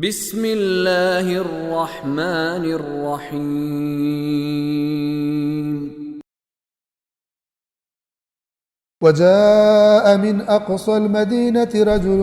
بسم اللہ الرحمن الرحیم وجاء من أقصى المدينة رجل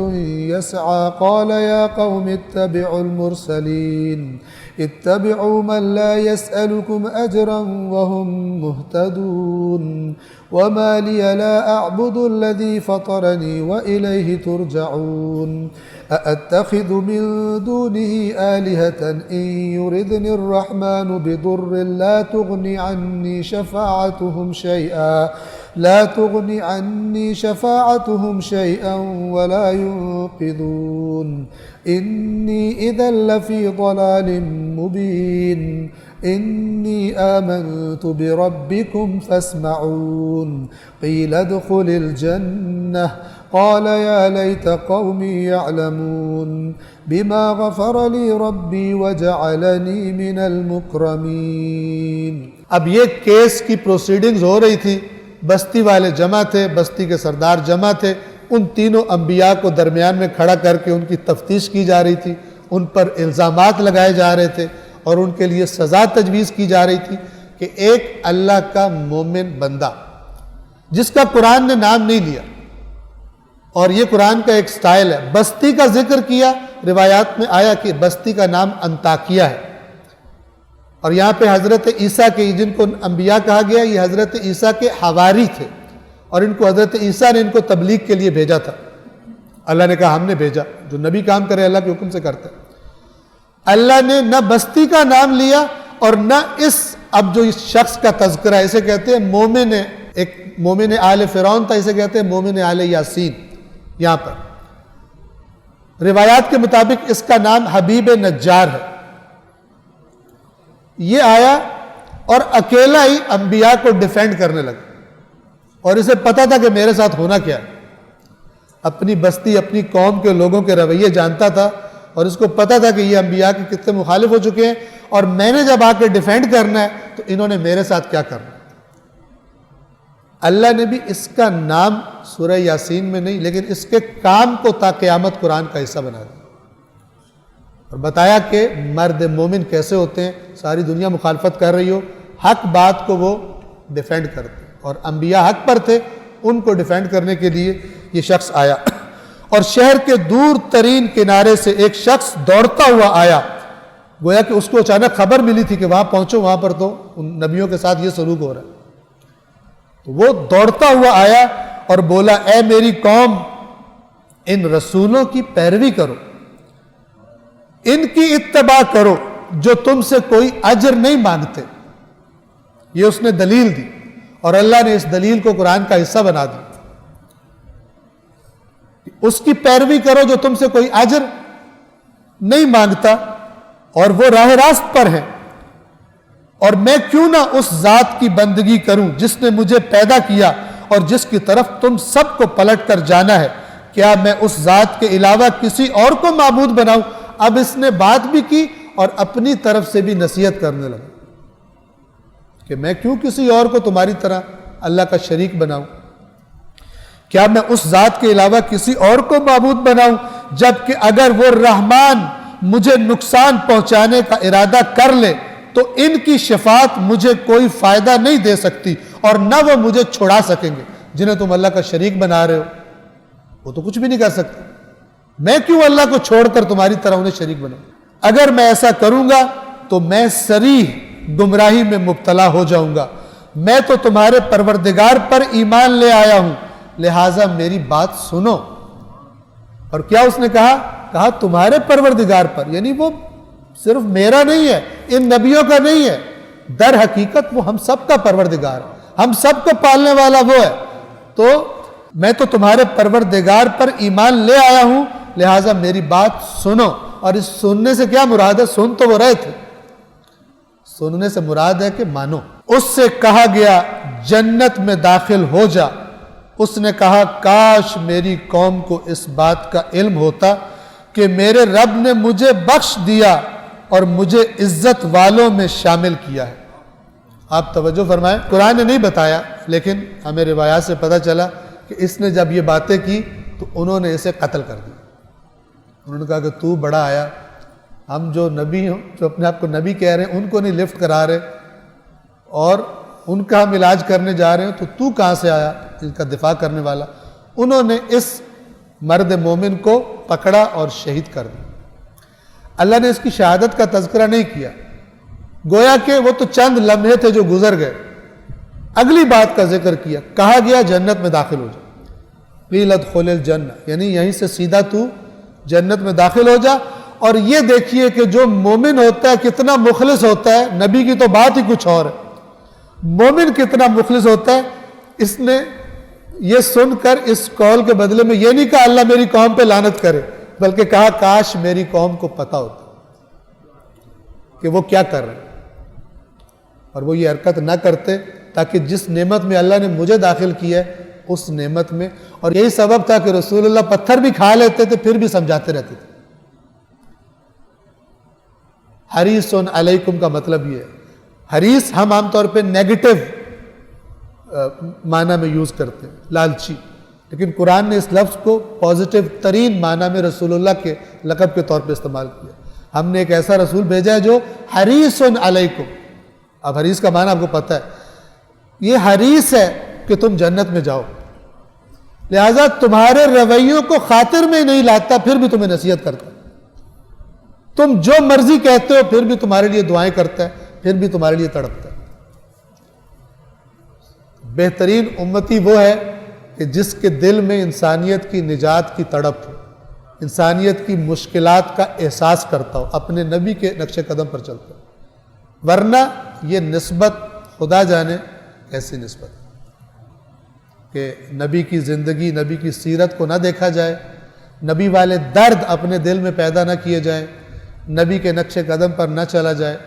يسعى قال يا قوم اتبعوا المرسلين اتبعوا من لا يسألكم أجرا وهم مهتدون وما لي لا أعبد الذي فطرني وإليه ترجعون أأتخذ من دونه آلهة إن يردني الرحمن بضر لا تغني عني شفاعتهم شيئا ولا ينقذون إني إذا لفي ضلال مبين إني آمنت بربكم فاسمعون قيل ادخل الجنة قال يا ليت قومي يعلمون بما غفر لي ربي وجعلني من المكرمين۔ اب یہ کیس کی پروسیڈنگز ہو رہی تھی، بستی والے جمع تھے، بستی کے سردار جمع تھے، ان تینوں انبیاء کو درمیان میں کھڑا کر کے ان کی تفتیش کی جا رہی تھی، ان پر الزامات لگائے جا رہے تھے اور ان کے لیے سزا تجویز کی جا رہی تھی کہ ایک اللہ کا مومن بندہ جس کا قرآن نے نام نہیں لیا، اور یہ قرآن کا ایک سٹائل ہے، بستی کا ذکر کیا، روایات میں آیا کہ بستی کا نام انطاکیہ ہے، اور یہاں پہ حضرت عیسیٰ کے جن کو انبیاء کہا گیا یہ حضرت عیسیٰ کے حواری تھے، اور ان کو حضرت عیسیٰ نے ان کو تبلیغ کے لیے بھیجا تھا۔ اللہ نے کہا ہم نے بھیجا، جو نبی کام کرے اللہ کے حکم سے کرتا ہے۔ اللہ نے نہ بستی کا نام لیا اور نہ اب جو اس شخص کا تذکرہ، اسے کہتے ہیں مومن، ایک مومن آل فرعون تھا، اسے کہتے ہیں مومن آل یاسین۔ یہاں پر روایات کے مطابق اس کا نام حبیب نجار ہے۔ یہ آیا اور اکیلا ہی انبیاء کو ڈیفینڈ کرنے لگا، اور اسے پتا تھا کہ میرے ساتھ ہونا کیا ہے۔ اپنی بستی اپنی قوم کے لوگوں کے رویے جانتا تھا، اور اس کو پتا تھا کہ یہ انبیاء کے کتنے مخالف ہو چکے ہیں، اور میں نے جب آ کے ڈیفینڈ کرنا ہے تو انہوں نے میرے ساتھ کیا کرنا ہے۔ اللہ نے بھی اس کا نام سورہ یاسین میں نہیں، لیکن اس کے کام کو تا قیامت قرآن کا حصہ بنا دیا، اور بتایا کہ مرد مومن کیسے ہوتے ہیں۔ ساری دنیا مخالفت کر رہی ہو، حق بات کو وہ ڈیفینڈ کرتے، اور انبیاء حق پر تھے، ان کو ڈیفینڈ کرنے کے لیے یہ شخص آیا۔ اور شہر کے دور ترین کنارے سے ایک شخص دوڑتا ہوا آیا، گویا کہ اس کو اچانک خبر ملی تھی کہ وہاں پہنچو، وہاں پر تو ان نبیوں کے ساتھ یہ سلوک ہو رہا ہے۔ تو وہ دوڑتا ہوا آیا اور بولا اے میری قوم، ان رسولوں کی پیروی کرو، ان کی اتباع کرو جو تم سے کوئی اجر نہیں مانگتے۔ یہ اس نے دلیل دی، اور اللہ نے اس دلیل کو قرآن کا حصہ بنا دیا۔ اس کی پیروی کرو جو تم سے کوئی اجر نہیں مانگتا، اور وہ راہ راست پر ہے، اور میں کیوں نہ اس ذات کی بندگی کروں جس نے مجھے پیدا کیا اور جس کی طرف تم سب کو پلٹ کر جانا ہے۔ کیا میں اس ذات کے علاوہ کسی اور کو معبود بناؤں؟ اب اس نے بات بھی کی اور اپنی طرف سے بھی نصیحت کرنے لگا کہ میں کیوں کسی اور کو تمہاری طرح اللہ کا شریک بناؤں؟ کیا میں اس ذات کے علاوہ کسی اور کو معبود بناؤں، جبکہ اگر وہ رحمان مجھے نقصان پہنچانے کا ارادہ کر لے تو ان کی شفاعت مجھے کوئی فائدہ نہیں دے سکتی، اور نہ وہ مجھے چھڑا سکیں گے۔ جنہیں تم اللہ کا شریک بنا رہے ہو وہ تو کچھ بھی نہیں کر سکتے، میں کیوں اللہ کو چھوڑ کر تمہاری طرح انہیں شریک بناؤں؟ اگر میں ایسا کروں گا تو میں صریح گمراہی میں مبتلا ہو جاؤں گا۔ میں تو تمہارے پروردگار پر ایمان لے آیا ہوں، لہٰذا میری بات سنو۔ اور کیا اس نے کہا تمہارے پروردگار پر، یعنی وہ صرف میرا نہیں ہے، ان نبیوں کا نہیں ہے، در حقیقت وہ ہم سب کا پروردگار ہے، ہم سب کو پالنے والا وہ ہے۔ تو میں تو تمہارے پروردگار پر ایمان لے آیا ہوں، لہٰذا میری بات سنو۔ اور اس سننے سے کیا مراد ہے؟ سن تو وہ رہے تھے، سننے سے مراد ہے کہ مانو۔ اس سے کہا گیا جنت میں داخل ہو جا۔ اس نے کہا کاش میری قوم کو اس بات کا علم ہوتا کہ میرے رب نے مجھے بخش دیا اور مجھے عزت والوں میں شامل کیا ہے۔ آپ توجہ فرمائیں، قرآن نے نہیں بتایا، لیکن ہمیں روایات سے پتہ چلا کہ اس نے جب یہ باتیں کی تو انہوں نے اسے قتل کر دیا۔ انہوں نے کہا کہ تو بڑا آیا، ہم جو نبی ہوں، جو اپنے آپ کو نبی کہہ رہے ہیں، ان کو نہیں لفٹ کرا رہے اور ان کا ہم علاج کرنے جا رہے ہیں، تو کہاں سے آیا ان کا دفاع کرنے والا؟ انہوں نے اس مرد مومن کو پکڑا اور شہید کر دیا۔ اللہ نے اس کی شہادت کا تذکرہ نہیں کیا، گویا کہ وہ تو چند لمحے تھے جو گزر گئے۔ اگلی بات کا ذکر کیا، کہا گیا جنت میں داخل ہو جا، قیل ادخل الجنہ، یعنی یہیں سے سیدھا تو جنت میں داخل ہو جا۔ اور یہ دیکھیے کہ جو مومن ہوتا ہے کتنا مخلص ہوتا ہے، نبی کی تو بات ہی کچھ اور ہے، مومن کتنا مخلص ہوتا ہے۔ اس نے یہ سن کر اس قول کے بدلے میں یہ نہیں کہا اللہ میری قوم پہ لعنت کرے، بلکہ کہا کاش میری قوم کو پتہ ہوتا کہ وہ کیا کر رہے ہیں اور وہ یہ حرکت نہ کرتے، تاکہ جس نعمت میں اللہ نے مجھے داخل کیا ہے اس نعمت میں۔ اور یہی سبب تھا کہ رسول اللہ پتھر بھی کھا لیتے تھے پھر بھی سمجھاتے رہتے تھے۔ حریص علیکم کا مطلب یہ ہے، حریص ہم عام طور پہ نیگیٹو معنی میں یوز کرتے ہیں، لالچی، لیکن قرآن نے اس لفظ کو پازیٹیو ترین معنی میں رسول اللہ کے لقب کے طور پہ استعمال کیا۔ ہم نے ایک ایسا رسول بھیجا ہے جو حریص علیکم۔ اب حریص کا معنی آپ کو پتہ ہے، یہ حریص ہے کہ تم جنت میں جاؤ، لہذا تمہارے رویوں کو خاطر میں نہیں لاتا، پھر بھی تمہیں نصیحت کرتا ہے۔ تم جو مرضی کہتے ہو پھر بھی تمہارے لیے دعائیں کرتا ہے، پھر بھی تمہارے لیے تڑپتا ہے۔ بہترین امتی وہ ہے کہ جس کے دل میں انسانیت کی نجات کی تڑپ ہو، انسانیت کی مشکلات کا احساس کرتا ہو، اپنے نبی کے نقش قدم پر چلتا ہو۔ ورنہ یہ نسبت خدا جانے کیسی نسبت کہ نبی کی زندگی، نبی کی سیرت کو نہ دیکھا جائے، نبی والے درد اپنے دل میں پیدا نہ کیے جائیں، نبی کے نقش قدم پر نہ چلا جائے،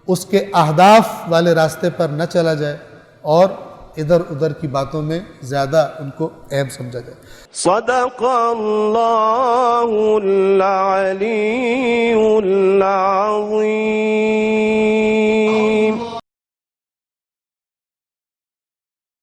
اس کے اہداف والے راستے پر نہ چلا جائے، اور ادھر ادھر کی باتوں میں زیادہ ان کو اہم سمجھا جائے۔ صدق اللہ العلی العظیم۔